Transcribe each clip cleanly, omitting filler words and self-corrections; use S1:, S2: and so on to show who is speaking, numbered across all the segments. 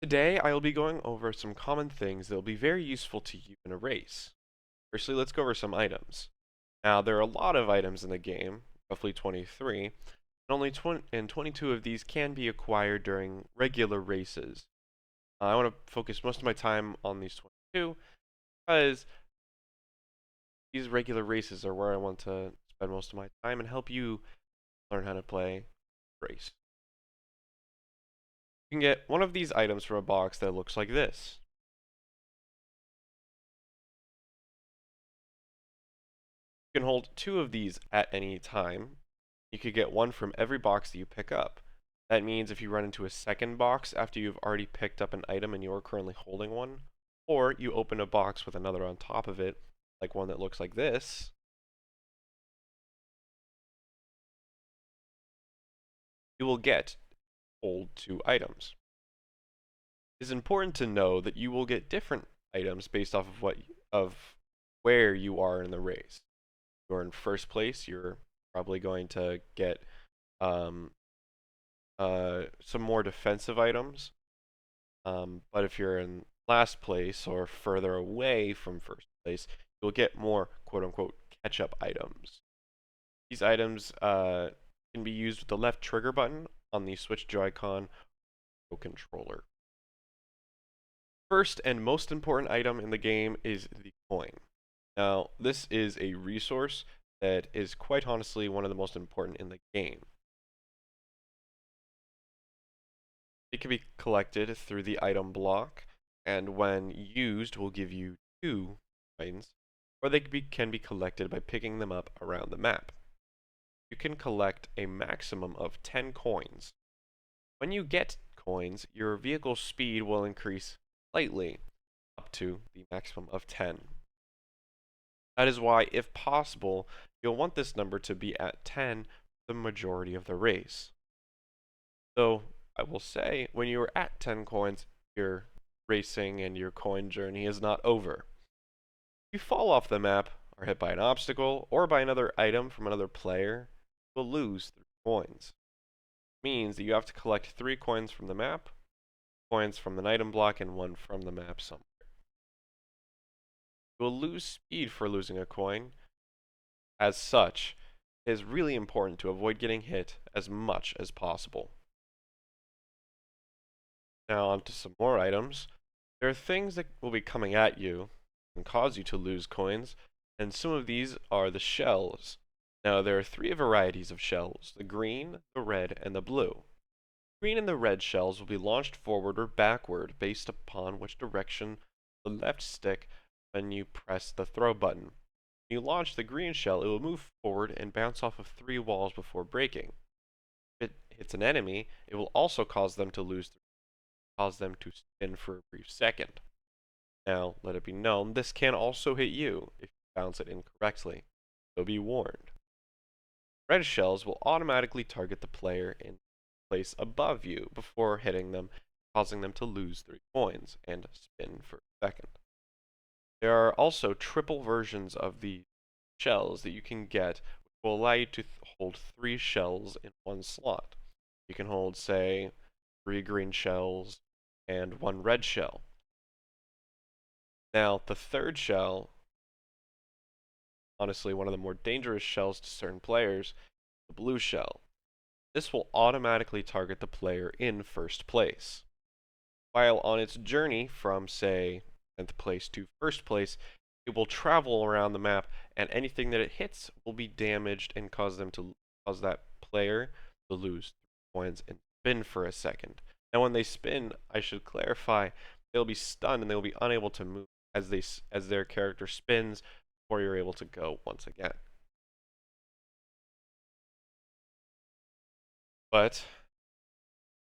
S1: Today, I will be going over some common things that will be very useful to you in a race. Firstly, let's go over some items. Now, there are a lot of items in the game, roughly 23, and only 22 of these can be acquired during regular races. I want to focus most of my time on these 22 because these regular races are where I want to spend most of my time and help you learn how to play race. You can get one of these items from a box that looks like this. You can hold two of these at any time. You could get one from every box that you pick up. That means if you run into a second box after you've already picked up an item and you're currently holding one, or you open a box with another on top of it, like one that looks like this, you will get hold two items. It is important to know that you will get different items based off of where you are in the race. If you're in first place, you're probably going to get um, some more defensive items. But if you're in last place or further away from first place, you'll get more quote-unquote catch-up items. These items can be used with the left trigger button on the Switch Joy-Con controller. First and most important item in the game is the coin. Now, this is a resource that is quite honestly one of the most important in the game. It can be collected through the item block, and when used will give you 2 coins, or they can be collected by picking them up around the map. You can collect a maximum of 10 coins. When you get coins, your vehicle's speed will increase slightly, up to the maximum of 10. That is why, if possible, you'll want this number to be at 10 the majority of the race. So, I will say, when you are at 10 coins, your racing and your coin journey is not over. If you fall off the map, or hit by an obstacle, or by another item from another player, you will lose 3 coins. It means that you have to collect 3 coins from the map, coins from an item block, and 1 from the map somewhere. You will lose speed for losing a coin. As such, it is really important to avoid getting hit as much as possible. Now on to some more items. There are things that will be coming at you and cause you to lose coins, and some of these are the shells. Now there are 3 varieties of shells, the green, the red, and the blue. The green and the red shells will be launched forward or backward based upon which direction the left stick when you press the throw button. When you launch the green shell, it will move forward and bounce off of 3 walls before breaking. If it hits an enemy, it will also cause them to spin for a brief second. Now, let it be known, this can also hit you if you bounce it incorrectly, so be warned. Red shells will automatically target the player in place above you before hitting them, causing them to lose 3 coins and spin for a second. There are also triple versions of the shells that you can get, which will allow you to hold 3 shells in one slot. You can hold, say, 3 green shells and 1 red shell. Now, the third shell, honestly one of the more dangerous shells to certain players, the blue shell. This will automatically target the player in first place. While on its journey from, say, 10th place to first place, it will travel around the map, and anything that it hits will be damaged and cause that player to lose 3 coins and spin for a second. Now, when they spin, I should clarify, they'll be stunned and they'll be unable to move as their character spins before you're able to go once again. But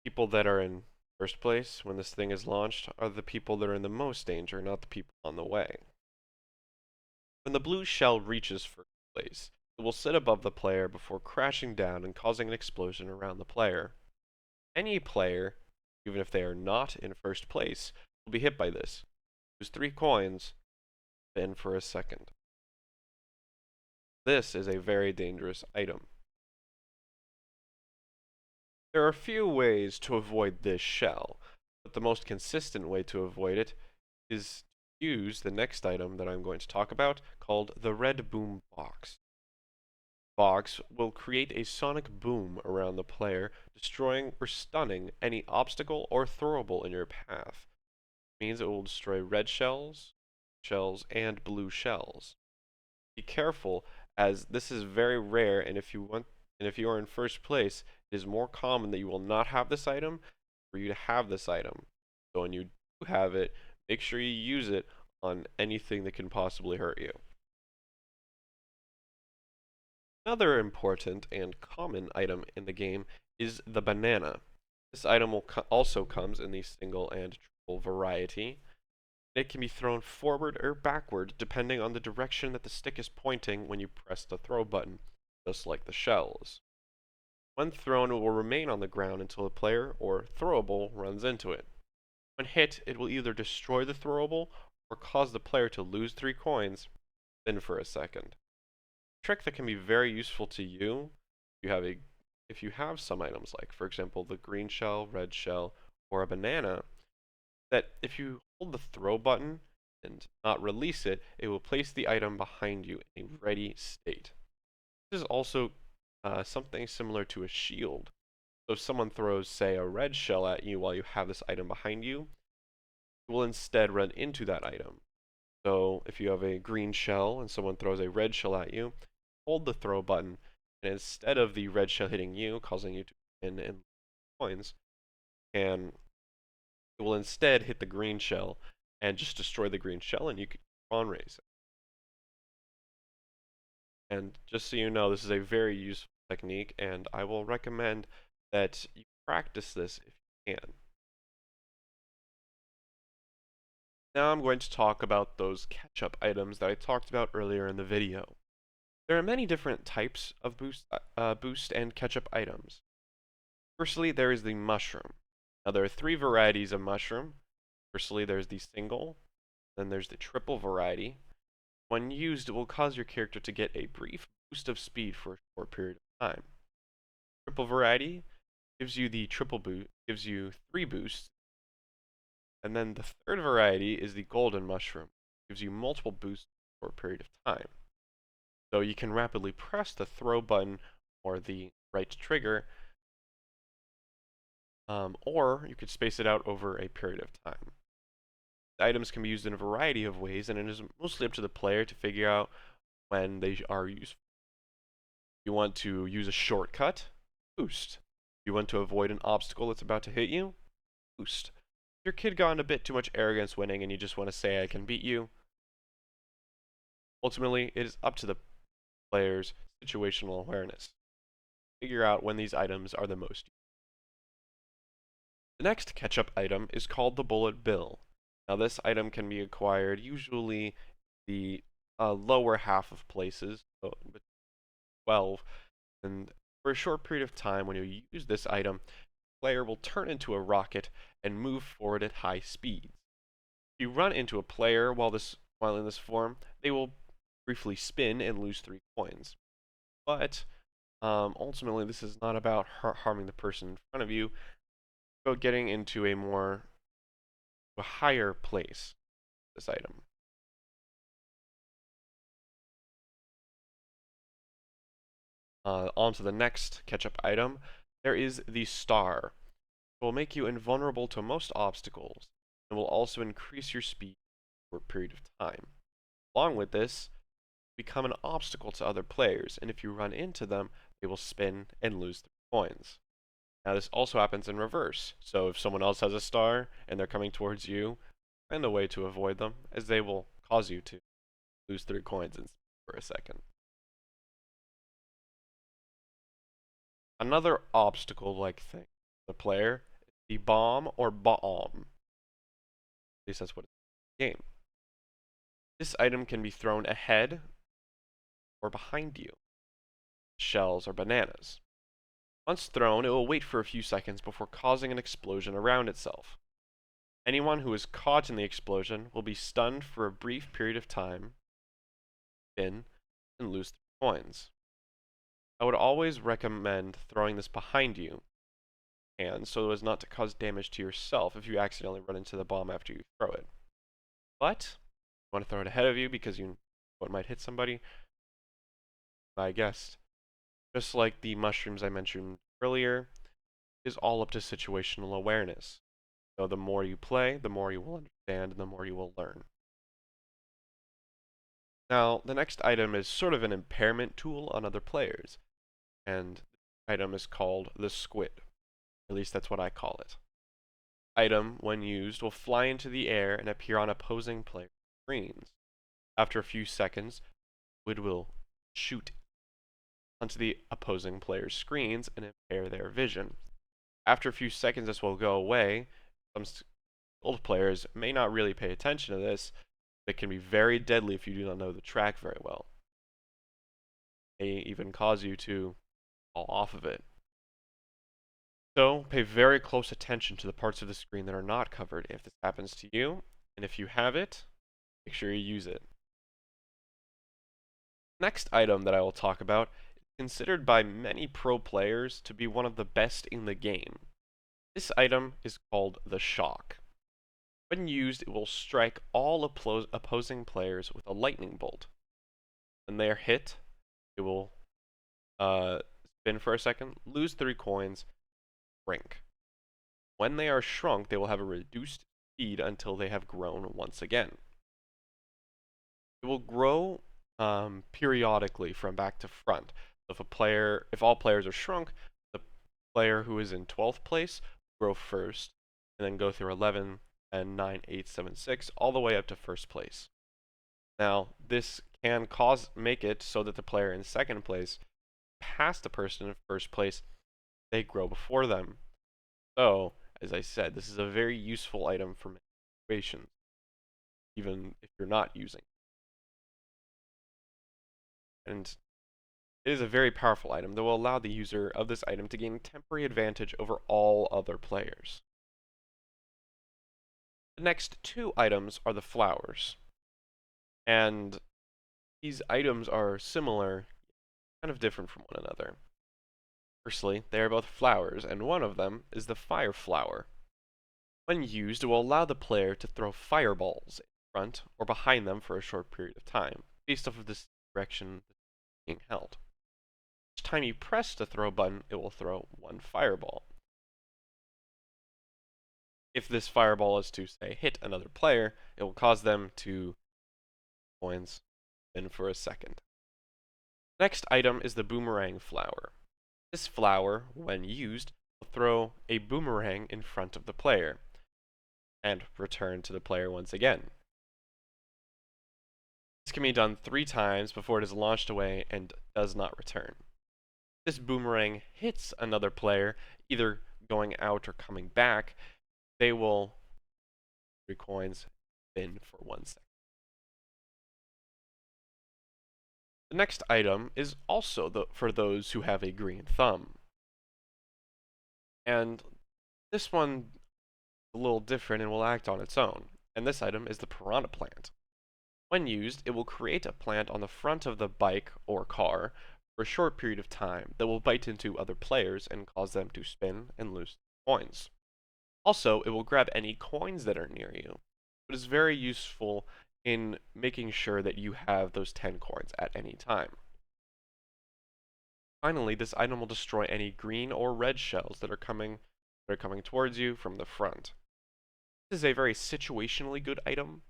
S1: people that are in first place when this thing is launched are the people that are in the most danger, not the people on the way. When the blue shell reaches first place, it will sit above the player before crashing down and causing an explosion around the player. Any player, even if they are not in first place, will be hit by this. Lose 3 coins, spin for a second. This is a very dangerous item. There are a few ways to avoid this shell, But the most consistent way to avoid it is to use the next item that I'm going to talk about, called the red boom box. Box will create a sonic boom around the player, destroying or stunning any obstacle or throwable in your path. It means it will destroy red shells, and blue shells. Be careful, as this is very rare, and if you are in first place, it is more common that you will not have this item for you to have this item. So when you do have it, make sure you use it on anything that can possibly hurt you. Another important and common item in the game is the banana. This item also comes in the single and triple variety. It can be thrown forward or backward depending on the direction that the stick is pointing when you press the throw button, just like the shells. When thrown, it will remain on the ground until a player or throwable runs into it. When hit, it will either destroy the throwable or cause the player to lose 3 coins, then for a second. A trick that can be very useful to you if you have some items like, for example, the green shell, red shell, or a banana, that if you hold the throw button and not release it, it will place the item behind you in a ready state. This is also something similar to a shield. So if someone throws, say, a red shell at you while you have this item behind you, it will instead run into that item. So if you have a green shell and someone throws a red shell at you, hold the throw button, and instead of the red shell hitting you, causing you to win and coins, it will instead hit the green shell and just destroy the green shell, and you can keep on racing. And just so you know, this is a very useful technique, and I will recommend that you practice this if you can. Now I'm going to talk about those catch-up items that I talked about earlier in the video. There are many different types of boost and catch-up items. Firstly, there is the mushroom. Now there are 3 varieties of mushroom. Firstly, there's the single, then there's the triple variety. When used, it will cause your character to get a brief boost of speed for a short period of time. Triple variety gives you the triple boost, gives you 3 boosts. And then the third variety is the golden mushroom, gives you multiple boosts for a period of time. So you can rapidly press the throw button or the right trigger, or you could space it out over a period of time. The items can be used in a variety of ways, and it is mostly up to the player to figure out when they are useful. If you want to use a shortcut, boost. If you want to avoid an obstacle that's about to hit you, boost. If your kid got a bit too much arrogance winning and you just want to say I can beat you, ultimately it is up to the player's situational awareness. Figure out when these items are the most useful. The next catch-up item is called the bullet bill. Now this item can be acquired usually the lower half of places, so 12, and for a short period of time when you use this item, the player will turn into a rocket and move forward at high speeds. If you run into a player while in this form, they will briefly spin and lose 3 coins. But ultimately, this is not about harming the person in front of you, but about getting into a higher place. This item. On to the next catch-up item. There is the star. It will make you invulnerable to most obstacles, and will also increase your speed for a period of time. Along with this, become an obstacle to other players, and if you run into them, they will spin and lose 3 coins. Now this also happens in reverse, so if someone else has a star and they're coming towards you, find a way to avoid them, as they will cause you to lose 3 coins for a second. Another obstacle-like thing for the player is the bomb or bomb. At least that's what it's in the game. This item can be thrown ahead or behind you. Shells or bananas. Once thrown, it will wait for a few seconds before causing an explosion around itself. Anyone who is caught in the explosion will be stunned for a brief period of time, spin, and lose 3 coins. I would always recommend throwing this behind you. hands so as not to cause damage to yourself if you accidentally run into the bomb after you throw it. But you want to throw it ahead of you because you know it might hit somebody. I guess just like the mushrooms I mentioned earlier, is all up to situational awareness. So the more you play, the more you will understand, and the more you will learn. Now, the next item is sort of an impairment tool on other players, and the item is called the squid. At least that's what I call it. Item, when used, will fly into the air and appear on opposing player screens. After a few seconds, squid will shoot onto the opposing player's screens and impair their vision. After a few seconds, this will go away. Some old players may not really pay attention to this. It can be very deadly if you do not know the track very well. It may even cause you to fall off of it. So pay very close attention to the parts of the screen that are not covered if this happens to you, and if you have it, make sure you use it. Next item that I will talk about is considered by many pro players to be one of the best in the game. This item is called the shock. When used, it will strike all opposing players with a lightning bolt. When they are hit, it will spin for a second, lose 3 coins, shrink. When they are shrunk, they will have a reduced speed until they have grown once again. It will grow periodically from back to front. So if all players are shrunk, the player who is in 12th place will grow first, and then go through 11 and 9, 8, 7, 6, all the way up to first place. Now, this can make it so that the player in second place pass the person in first place, they grow before them. So, as I said, this is a very useful item for many situations, even if you're not using it. And it is a very powerful item that will allow the user of this item to gain temporary advantage over all other players. The next 2 items are the flowers. And these items are similar, kind of different from one another. Firstly, they are both flowers, and one of them is the fire flower. When used, it will allow the player to throw fireballs in front or behind them for a short period of time, based off of the direction being held. Each time you press the throw button, it will throw 1 fireball. If this fireball is to, say, hit another player, it will cause them to coins in for a second. Next item is the boomerang flower. This flower, when used, will throw a boomerang in front of the player and return to the player once again. This can be done 3 times before it is launched away and does not return. If this boomerang hits another player, either going out or coming back, they will 3 coins spin for 1 second. The next item is also for those who have a green thumb. And this one is a little different and will act on its own. And this item is the piranha plant. When used, it will create a plant on the front of the bike or car for a short period of time that will bite into other players and cause them to spin and lose coins. Also, it will grab any coins that are near you. It is very useful in making sure that you have those 10 coins at any time. Finally, this item will destroy any green or red shells that are coming towards you from the front. This is a very situationally good item,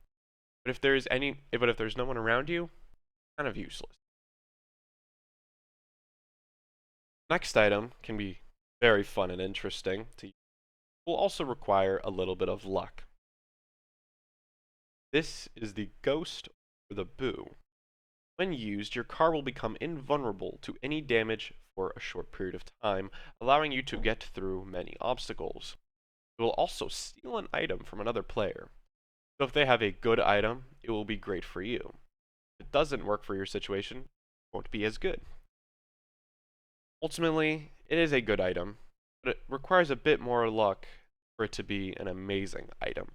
S1: but if there's no one around you, kind of useless. Next item can be very fun and interesting to use. Will also require a little bit of luck. This is the ghost or the boo. When used, your car will become invulnerable to any damage for a short period of time, allowing you to get through many obstacles. It will also steal an item from another player. So if they have a good item, it will be great for you. If it doesn't work for your situation, it won't be as good. Ultimately, it is a good item, but it requires a bit more luck for it to be an amazing item.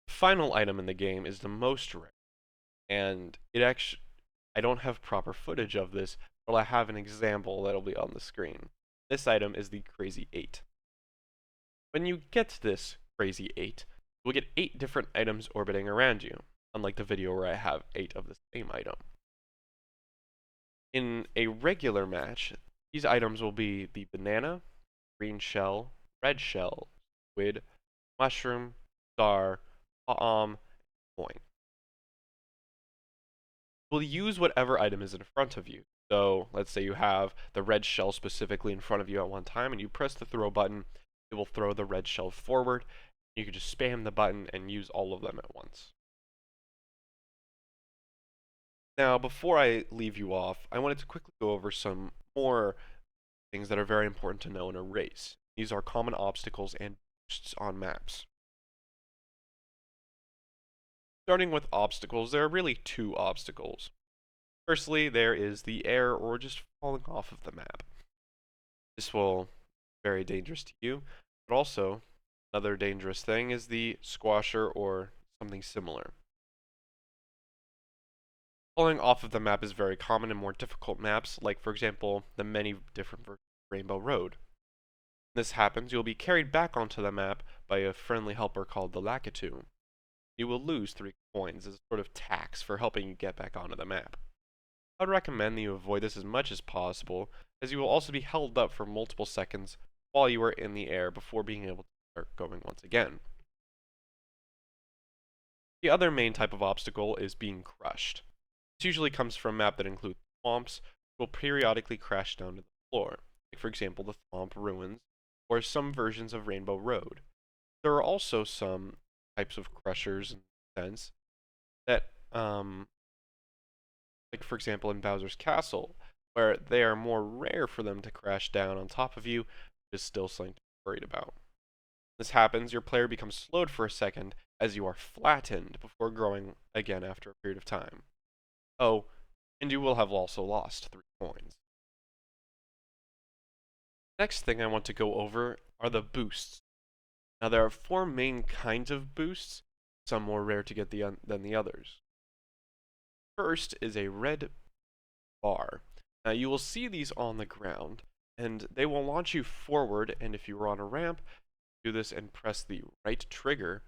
S1: The final item in the game is the most rare, and I don't have proper footage of this, Well, I have an example that'll be on the screen. This item is the Crazy 8. When you get this Crazy 8, you will get 8 different items orbiting around you, unlike the video where I have 8 of the same item. In a regular match, these items will be the banana, green shell, red shell, squid, mushroom, star, and coin. We'll use whatever item is in front of you. So let's say you have the red shell specifically in front of you at one time, and you press the throw button, it will throw the red shell forward. You can just spam the button and use all of them at once. Now, before I leave you off, I wanted to quickly go over some more things that are very important to know in a race. These are common obstacles and boosts on maps. Starting with obstacles, there are really 2 obstacles. Firstly, there is the air or just falling off of the map. This will be very dangerous to you, but also another dangerous thing is the squasher or something similar. Falling off of the map is very common in more difficult maps, like for example, the many different versions of Rainbow Road. When this happens, you'll be carried back onto the map by a friendly helper called the Lakitu. You will lose 3 coins as a sort of tax for helping you get back onto the map. I would recommend that you avoid this as much as possible, as you will also be held up for multiple seconds while you are in the air before being able to start going once again. The other main type of obstacle is being crushed. This usually comes from a map that includes swamps, which will periodically crash down to the floor, like for example the Swamp Ruins, or some versions of Rainbow Road. There are also some types of crushers, in a sense, that, like for example in Bowser's Castle, where they are more rare for them to crash down on top of you, but is still something to be worried about. When this happens, your player becomes slowed for a second as you are flattened before growing again after a period of time. Oh, and you will have also lost 3 coins. Next thing I want to go over are the boosts. Now there are 4 main kinds of boosts, some more rare to get than the others. First is a red bar. Now you will see these on the ground, and they will launch you forward, and if you are on a ramp, do this and press the right trigger,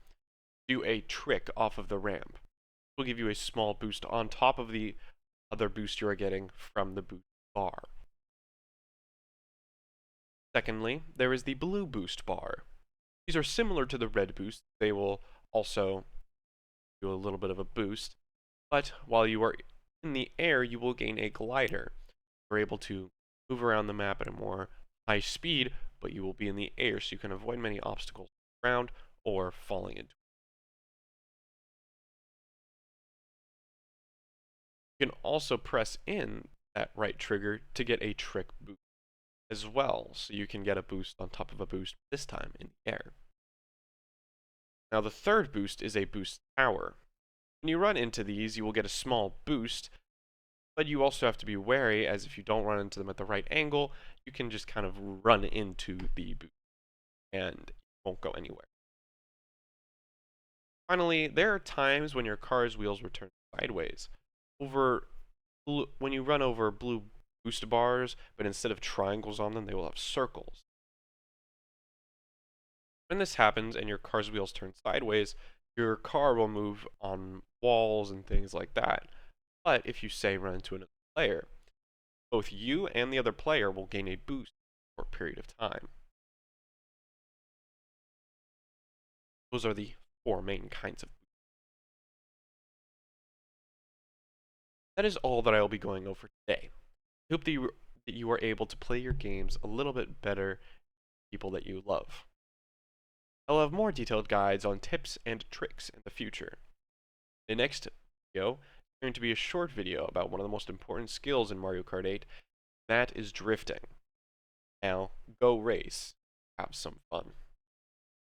S1: do a trick off of the ramp. It will give you a small boost on top of the other boost you are getting from the boost bar. Secondly, there is the blue boost bar. These are similar to the red boost. They will also do a little bit of a boost, but while you are in the air, you will gain a glider. You're able to move around the map at a more high speed, but you will be in the air, so you can avoid many obstacles around or falling into. You can also press in that right trigger to get a trick boost as well, so you can get a boost on top of a boost, this time in the air. Now the third boost is a boost tower. When you run into these, you will get a small boost, but you also have to be wary, as if you don't run into them at the right angle, you can just kind of run into the boost, and it won't go anywhere. Finally, there are times when your car's wheels will turn sideways. When you run over blue boost bars, but instead of triangles on them, they will have circles. When this happens and your car's wheels turn sideways, your car will move on walls and things like that. But if you say run into another player, both you and the other player will gain a boost for a period of time. Those are the 4 main kinds of boosts. That is all that I will be going over today. I hope that you are able to play your games a little bit better with people that you love. I'll have more detailed guides on tips and tricks in the future. The next video is going to be a short video about one of the most important skills in Mario Kart 8, that is drifting. Now, go race. Have some fun.